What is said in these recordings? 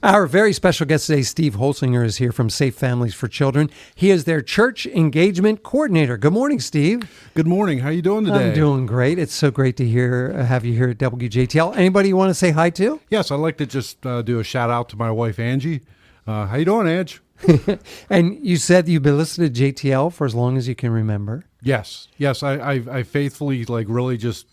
Our very special guest today, Steve Holsinger, is here from Safe Families for Children. He is their church engagement coordinator. Good morning, Steve. Good morning. How are you doing today? I'm doing great. It's so great to have you here at WJTL. Anybody you want to say hi to? Yes, I'd like to just do a shout out to my wife, Angie. How you doing, Ange? And you said you've been listening to JTL for as long as you can remember. Yes. I faithfully, really just,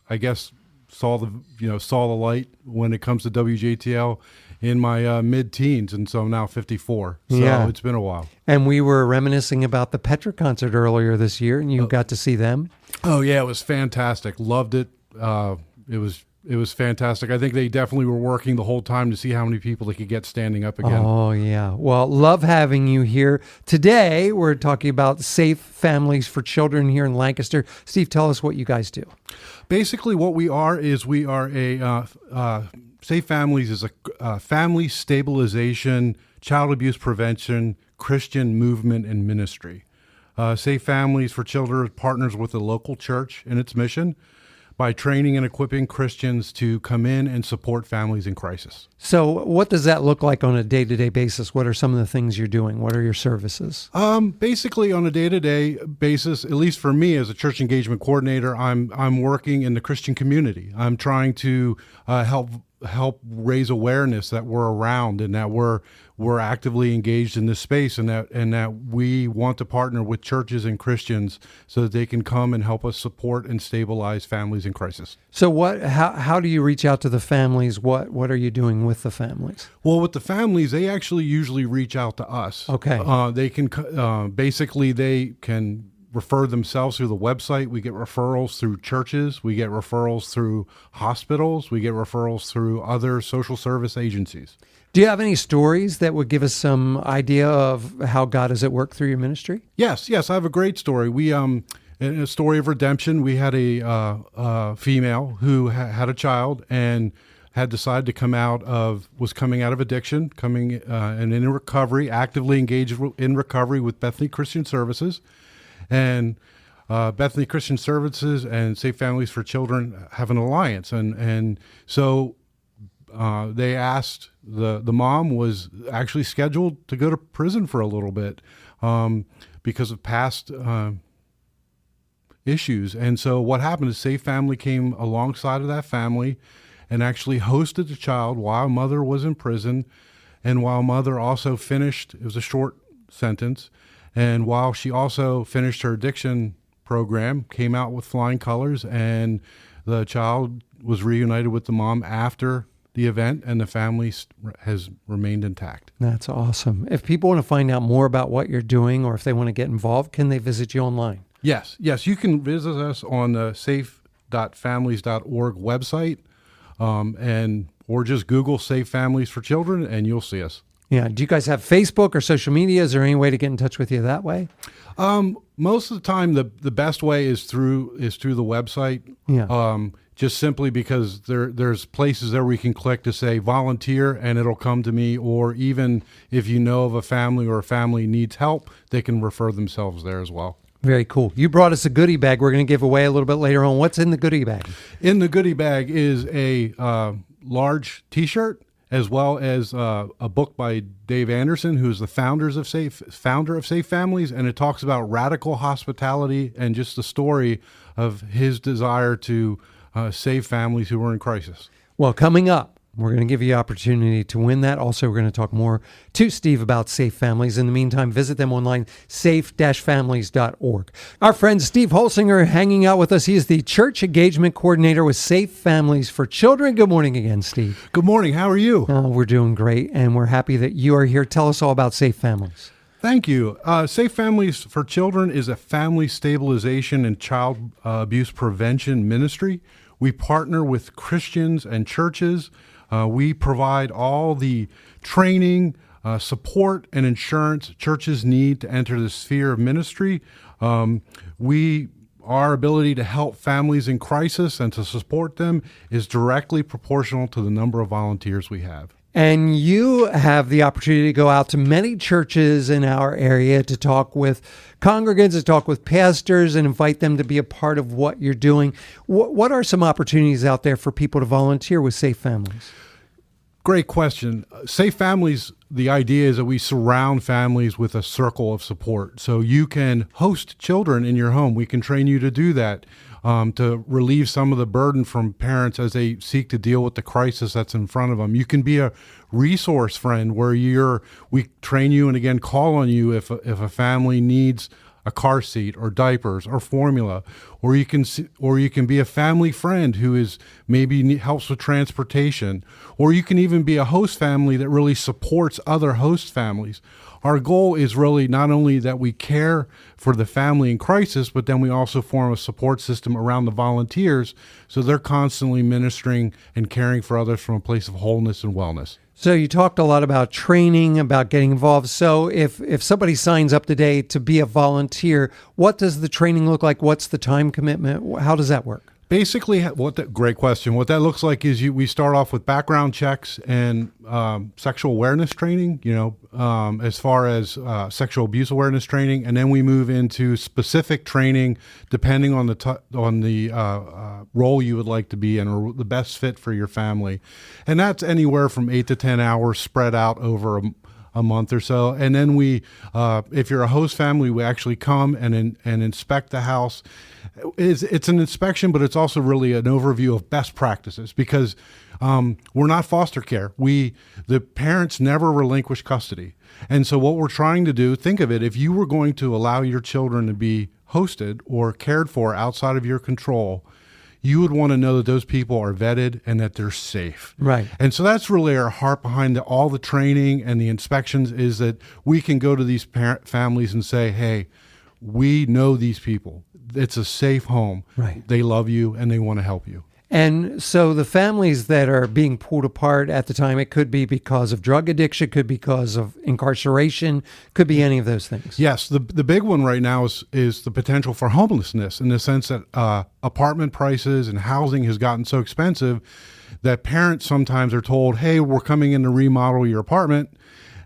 I guess, saw the light when it comes to WJTL in my mid-teens, and so I'm now 54. So It's been a while. And we were reminiscing about the Petra concert earlier this year, and you got to see them. Oh yeah, it was fantastic. Loved it. It was fantastic. I think they definitely were working the whole time to see how many people they could get standing up again. Oh, yeah. Well, love having you here. Today, we're talking about Safe Families for Children here in Lancaster. Steve, tell us what you guys do. Basically, what we are a Safe Families is a family stabilization, child abuse prevention, Christian movement and ministry. Safe Families for Children partners with the local church in its mission by training and equipping Christians to come in and support families in crisis. So what does that look like on a day-to-day basis? What are some of the things you're doing? What are your services? Basically, on a day-to-day basis, at least for me as a church engagement coordinator, I'm working in the Christian community. I'm trying to help raise awareness that we're around and that we're actively engaged in this space, and that we want to partner with churches and Christians so that they can come and help us support and stabilize families in crisis. So how do you reach out to the families? What are you doing with the families? Well, with the families, they actually usually reach out to us. Okay. They can refer themselves through the website. We get referrals through churches. We get referrals through hospitals. We get referrals through other social service agencies. Do you have any stories that would give us some idea of how God is at work through your ministry? Yes. I have a great story. We in a story of redemption. We had a female who had a child and had decided to was coming out of addiction, and in recovery, actively engaged in recovery with Bethany Christian Services. And Bethany Christian Services and Safe Families for Children have an alliance. And so they asked, the mom was actually scheduled to go to prison for a little bit because of past issues. And so what happened is Safe Family came alongside of that family and actually hosted the child while mother was in prison, and while mother also finished, it was a short sentence, and while she also finished her addiction program, came out with flying colors, and the child was reunited with the mom after the event, and the family has remained intact. That's awesome. If people want to find out more about what you're doing, or if they want to get involved, can they visit you online? Yes, you can visit us on the safe.families.org website, or just Google Safe Families for Children, and you'll see us. Yeah. Do you guys have Facebook or social media? Is there any way to get in touch with you that way? Most of the time, the best way is through the website. Yeah. Just simply because there's places there where you can click to say volunteer, and it'll come to me. Or even if you know of a family or a family needs help, they can refer themselves there as well. Very cool. You brought us a goodie bag. We're going to give away a little bit later on. What's in the goodie bag? In the goodie bag is a large T-shirt, as well as a book by Dave Anderson, who's the founder of Safe Families, and it talks about radical hospitality and just the story of his desire to save families who were in crisis. Well, coming up, we're going to give you the opportunity to win that. Also, we're going to talk more to Steve about Safe Families. In the meantime, visit them online, safe-families.org. Our friend Steve Holsinger hanging out with us. He is the Church Engagement Coordinator with Safe Families for Children. Good morning again, Steve. Good morning. How are you? We're doing great, and we're happy that you are here. Tell us all about Safe Families. Thank you. Safe Families for Children is a family stabilization and child abuse prevention ministry. We partner with Christians and churches. We provide all the training, support, and insurance churches need to enter the sphere of ministry. Our ability to help families in crisis and to support them is directly proportional to the number of volunteers we have. And you have the opportunity to go out to many churches in our area to talk with congregants, to talk with pastors, and invite them to be a part of what you're doing. What are some opportunities out there for people to volunteer with Safe Families? Great question. Safe Families, the idea is that we surround families with a circle of support. So you can host children in your home. We can train you to do that, to relieve some of the burden from parents as they seek to deal with the crisis that's in front of them. You can be a resource friend where we train you and again call on you if a family needs a car seat or diapers or formula, or you can be a family friend who is maybe helps with transportation, or you can even be a host family that really supports other host families. Our goal is really not only that we care for the family in crisis, but then we also form a support system around the volunteers so they're constantly ministering and caring for others from a place of wholeness and wellness. So you talked a lot about training, about getting involved. So if somebody signs up today to be a volunteer, what does the training look like? What's the time commitment? How does that work? Basically, great question. What that looks like is we start off with background checks and sexual awareness training, as far as sexual abuse awareness training, and then we move into specific training depending on the role you would like to be in or the best fit for your family. And that's anywhere from 8 to 10 hours spread out over a month or so. And then if you're a host family, we actually come and inspect the house. It's an inspection, but it's also really an overview of best practices because we're not foster care. The parents never relinquish custody. And so what we're trying to do, think of it, if you were going to allow your children to be hosted or cared for outside of your control, you would want to know that those people are vetted and that they're safe. Right. And so that's really our heart behind all the training and the inspections is that we can go to these families and say, hey, we know these people. It's a safe home. Right. They love you and they want to help you. And so the families that are being pulled apart at the time, it could be because of drug addiction, could be because of incarceration, could be any of those things. Yes, the big one right now is the potential for homelessness in the sense that apartment prices and housing has gotten so expensive that parents sometimes are told, hey, we're coming in to remodel your apartment,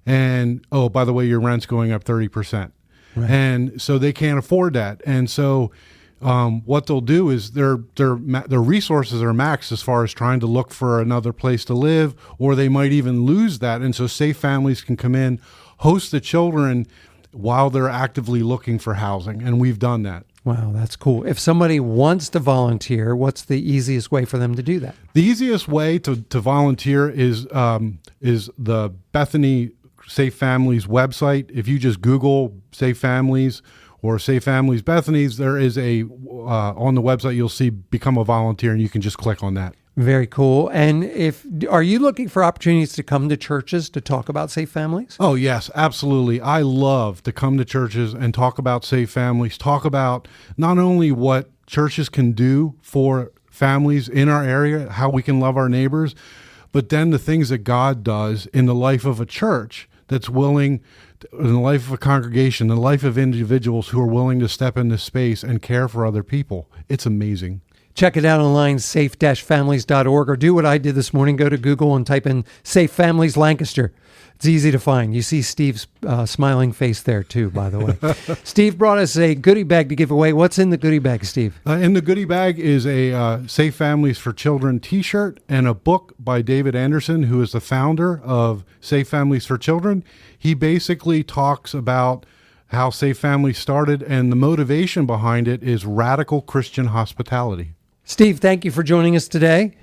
and oh, by the way, your rent's going up 30%. Right. And so they can't afford that. And so what they'll do is their resources are maxed as far as trying to look for another place to live, or they might even lose that. And so Safe Families can come in, host the children while they're actively looking for housing. And we've done that. Wow, that's cool. If somebody wants to volunteer, what's the easiest way for them to do that? The easiest way to volunteer is the Bethany Safe Families website. If you just Google Safe Families or Safe Families Bethany's, there is on the website, you'll see Become a Volunteer, and you can just click on that. Very cool. And are you looking for opportunities to come to churches to talk about Safe Families? Oh, yes, absolutely. I love to come to churches and talk about Safe Families, talk about not only what churches can do for families in our area, how we can love our neighbors, but then the things that God does in the life of a church that's willing, in the life of a congregation, the life of individuals who are willing to step into space and care for other people. It's amazing. Check it out online, safe-families.org, or do what I did this morning. Go to Google and type in Safe Families Lancaster. It's easy to find. You see Steve's smiling face there, too, by the way. Steve brought us a goodie bag to give away. What's in the goodie bag, Steve? In the goodie bag is a Safe Families for Children t-shirt and a book by David Anderson, who is the founder of Safe Families for Children. He basically talks about how Safe Families started, and the motivation behind it is radical Christian hospitality. Steve, thank you for joining us today.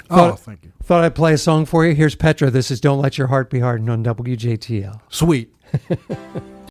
Thank you. Thought I'd play a song for you. Here's Petra. This is Don't Let Your Heart Be Hardened on WJTL. Sweet.